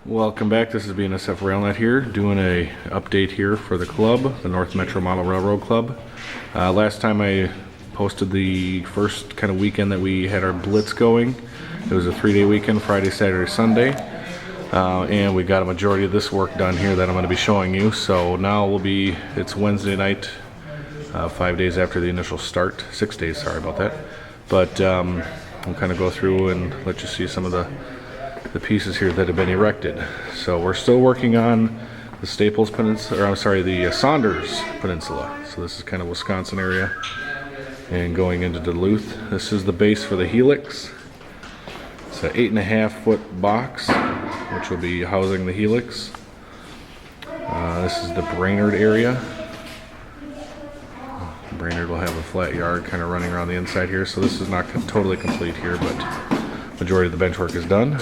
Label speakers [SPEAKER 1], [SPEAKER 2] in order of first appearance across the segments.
[SPEAKER 1] Welcome back. This is bnsfrailnut here, doing a update here for the club, the North Metro Model Railroad Club. Last time I posted the first kind of weekend that we had our blitz going. It was a 3-day weekend, Friday, Saturday, Sunday, and we got a majority of this work done here that I'm going to be showing you. So now it's Wednesday night, 5 days after the initial start, 6 days, sorry about that. But we'll kind of go through and let you see some of the pieces here that have been erected. So we're still working on the Staples Peninsula, or I'm sorry, the Saunders Peninsula. So this is kind of Wisconsin area and going into Duluth. This is the base for the helix. It's an 8.5-foot box, which will be housing the helix. This is the Brainerd area. Brainerd will have a flat yard kind of running around the inside here. So this is not totally complete here, but majority of the bench work is done.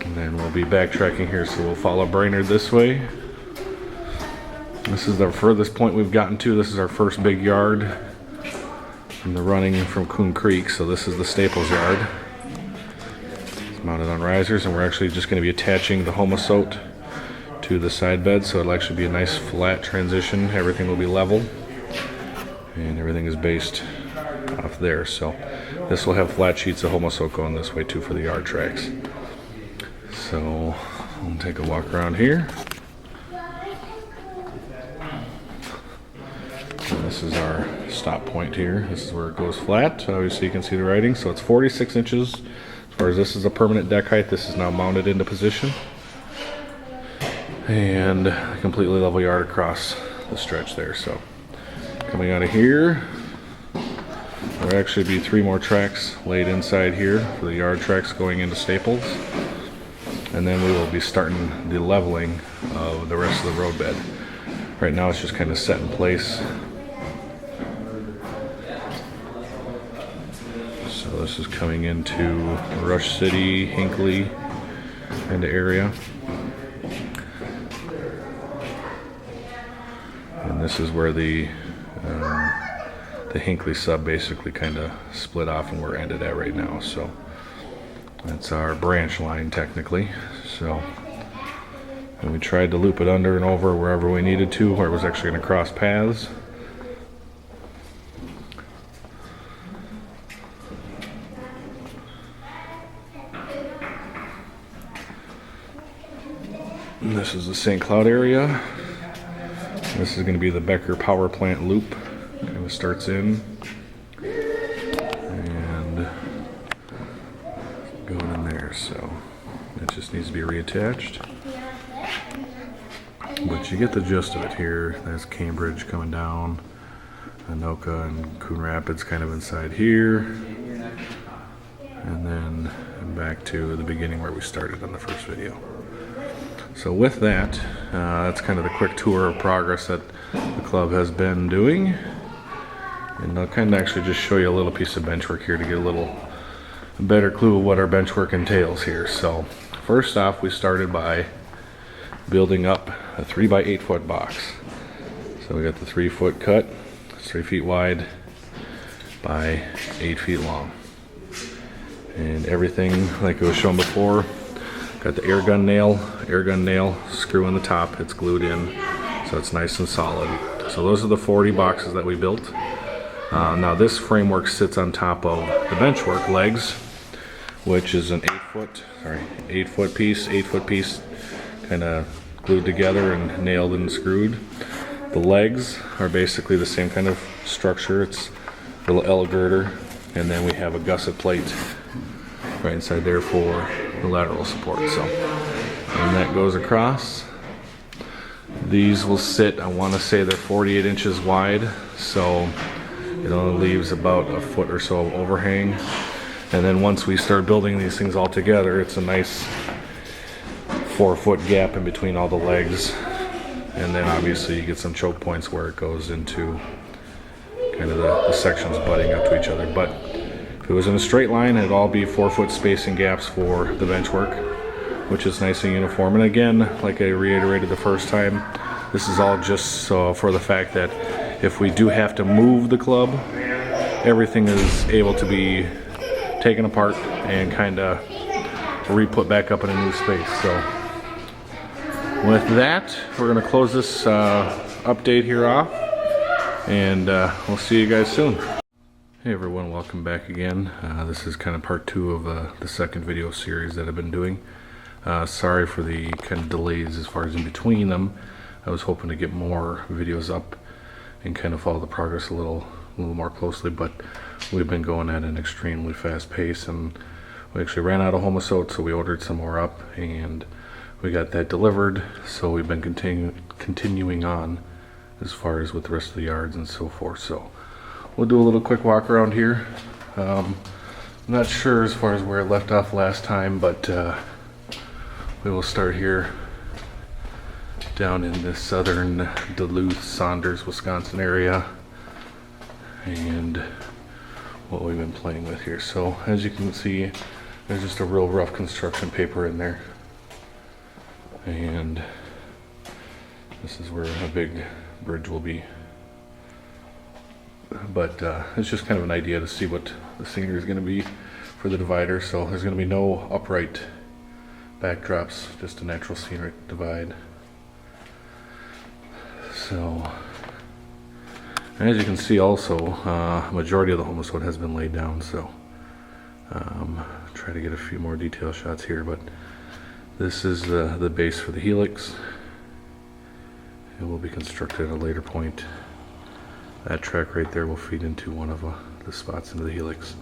[SPEAKER 1] And then we'll be backtracking here, so we'll follow Brainerd this way. This is the furthest point we've gotten to. This is our first big yard from the running from Coon Creek. So this is the Staples yard. It's mounted on risers, and we're actually just going to be attaching the homosote to the side bed, so it'll actually be a nice flat transition. Everything will be level, and everything is based off there. So this will have flat sheets of homosote going this way too for the yard tracks. So we'll take a walk around here. And this is our stop point here. This is where it goes flat. Obviously you can see the writing. So it's 46 inches. As far as this is a permanent deck height, this is now mounted into position. And a completely level yard across the stretch there. So coming out of here, there'll actually be 3 more tracks laid inside here for the yard tracks going into Staples. And then we will be starting the leveling of the rest of the road bed. Right now it's just kind of set in place. So this is coming into Rush City, Hinckley, and the area. And this is where the Hinckley sub basically kind of split off and we're ended at right now. So that's our branch line technically. So, and we tried to loop it under and over wherever we needed to, where it was actually going to cross paths. And this is the St. Cloud area. This is going to be the Becker power plant loop. Kind of starts in and going in there, so it just needs to be reattached. But you get the gist of it here. That's Cambridge coming down, Anoka and Coon Rapids kind of inside here, and then back to the beginning where we started on the first video. So with that, that's kind of the quick tour of progress that the club has been doing. And I'll kind of actually just show you a little piece of bench work here to get a better clue of what our bench work entails here. So first off, we started by building up a 3x8 foot box. So we got the 3-foot cut, it's 3 feet wide by 8 feet long. And everything like it was shown before, got the air gun nail screw in the top, it's glued in, so it's nice and solid. So those are the 40 boxes that we built. Now this framework sits on top of the benchwork legs, which is an 8 foot piece kind of glued together and nailed and screwed. The legs are basically the same kind of structure. It's a little L girder, and then we have a gusset plate right inside there for the lateral support. So, and that goes across. These will sit, I want to say they're 48 inches wide, so it only leaves about a foot or so of overhang. And then once we start building these things all together, it's a nice 4-foot gap in between all the legs. And then obviously you get some choke points where it goes into kind of the sections butting up to each other. But if it was in a straight line, it'd all be 4-foot spacing gaps for the bench work, which is nice and uniform. And again, like I reiterated the first time, this is all just for the fact that if we do have to move the club, everything is able to be taken apart and kind of re-put back up in a new space. So with that, we're going to close this update here off, and we'll see you guys soon. Hey everyone, welcome back again. This is kind of part 2 of the second video series that I've been doing. Sorry for the kind of delays as far as in between them. I was hoping to get more videos up and kind of follow the progress a little more closely, but we've been going at an extremely fast pace, and we actually ran out of Homosote, so we ordered some more up and we got that delivered. So we've been continuing on as far as with the rest of the yards and so forth. So we'll do a little quick walk around here. I'm not sure as far as where it left off last time, but we will start here down in the southern Duluth, Saunders, Wisconsin area, and what we've been playing with here. So as you can see, there's just a real rough construction paper in there, and this is where a big bridge will be. But it's just kind of an idea to see what the scenery is going to be for the divider. So there's going to be no upright backdrops, just a natural scenic divide. So as you can see also, majority of the Homosote has been laid down, so try to get a few more detail shots here, but this is the base for the helix. It will be constructed at a later point. That track right there will feed into one of the spots into the helix.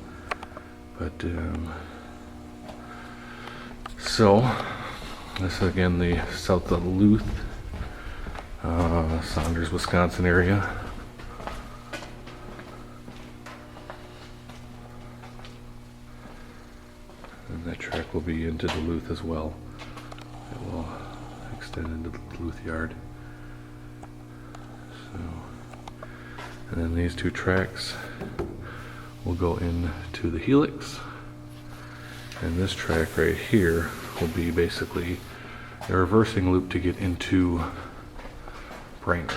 [SPEAKER 1] But so this is again the South Duluth, Saunders, Wisconsin area. And that track will be into Duluth as well. It will extend into the Duluth yard. So, and then these two tracks will go into the helix. And this track right here will be basically a reversing loop to get into Brainerd,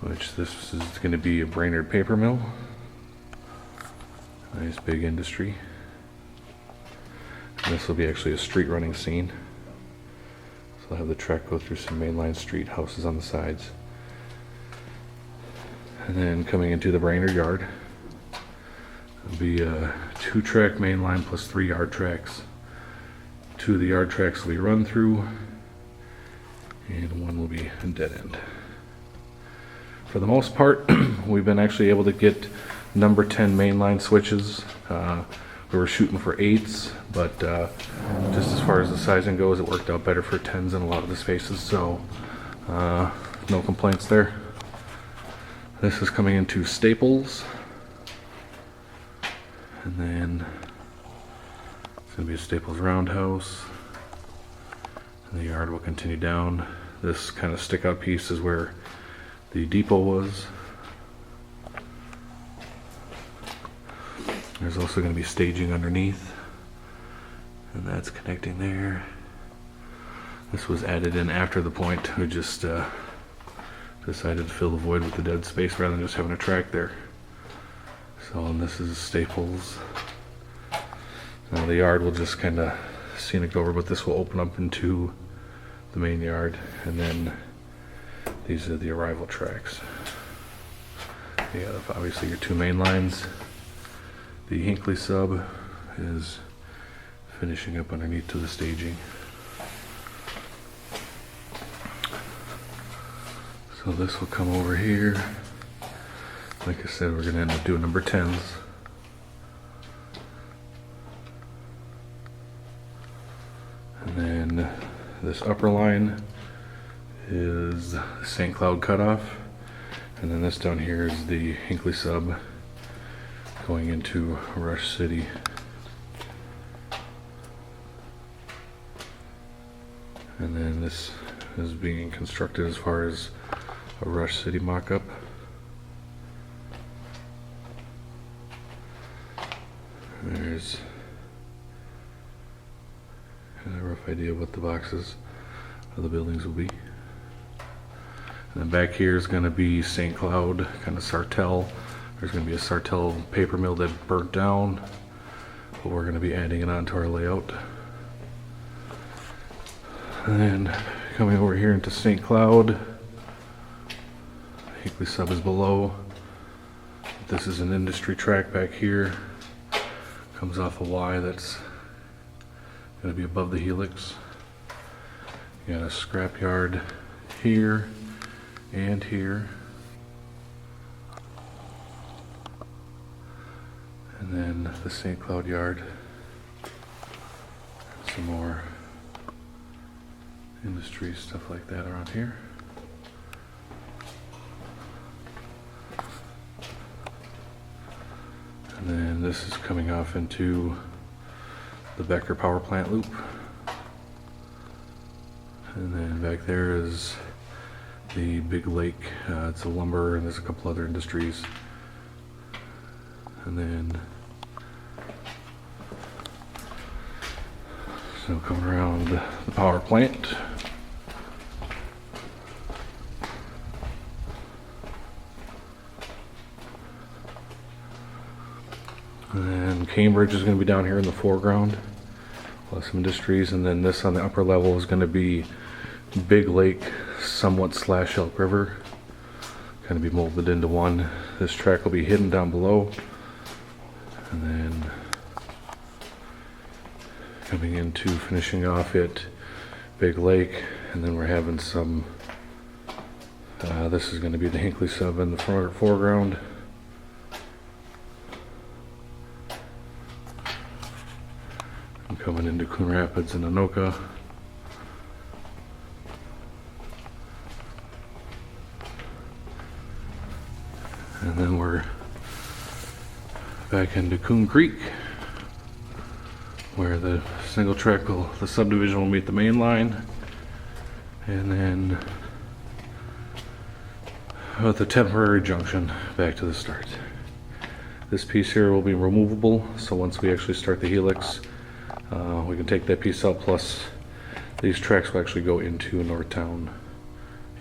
[SPEAKER 1] which this is going to be a Brainerd paper mill. Nice big industry. And this will be actually a street running scene. So I'll have the track go through some mainline street, houses on the sides. And then coming into the Brainerd yard, it'll be a 2-track main line plus 3 yard tracks. 2 of the yard tracks will be run through, and 1 will be a dead end. For the most part, we've been actually able to get number 10 mainline switches. We were shooting for 8s, but just as far as the sizing goes, it worked out better for 10s in a lot of the spaces, so no complaints there. This is coming into Staples, and then it's going to be a Staples roundhouse, and the yard will continue down. This kind of stick out piece is where the depot was. There's also going to be staging underneath, and that's connecting there. This was added in after the point. We just decided to fill the void with the dead space rather than just having a track there. So, and this is Staples. Now the yard will just kind of scenic over, but this will open up into the main yard, and then these are the arrival tracks. You have obviously your 2 main lines. The Hinckley sub is finishing up underneath to the staging. So this will come over here. Like I said, we're going to end up doing number 10s. And then this upper line is the St. Cloud cutoff. And then this down here is the Hinckley sub going into Rush City. And then this is being constructed as far as a Rush City mock-up. There's a rough idea of what the boxes of the buildings will be. And then back here is going to be St. Cloud, kind of Sartell. There's going to be a Sartell paper mill that burnt down. but we're going to be adding it onto our layout. And then coming over here into St. Cloud, Hinkley sub is below. This is an industry track back here. Comes off a Y that's going to be above the helix. You got a scrap yard here and here. And then the St. Cloud yard. Some more industry stuff like that around here. And then this is coming off into the Becker power plant loop. And then back there is the big lake. It's a lumber, and there's a couple other industries. And then so coming around the power plant. And then Cambridge is going to be down here in the foreground, plus some industries, and then this on the upper level is going to be Big Lake, somewhat slash Elk River, kind of be molded into one. This track will be hidden down below, and then coming into finishing off at Big Lake, and then we're having some, this is going to be the Hinkley sub in the foreground. I'm coming into Coon Rapids and Anoka. And then we're back into Coon Creek, where the single track will, the subdivision will meet the main line, and then with the temporary junction back to the start. This piece here will be removable, so once we actually start the helix, we can take that piece out, plus these tracks will actually go into Northtown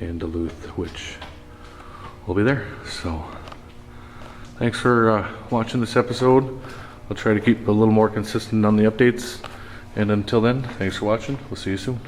[SPEAKER 1] and Duluth, which will be there. So thanks for watching this episode. I'll try to keep a little more consistent on the updates, and until then, thanks for watching. We'll see you soon.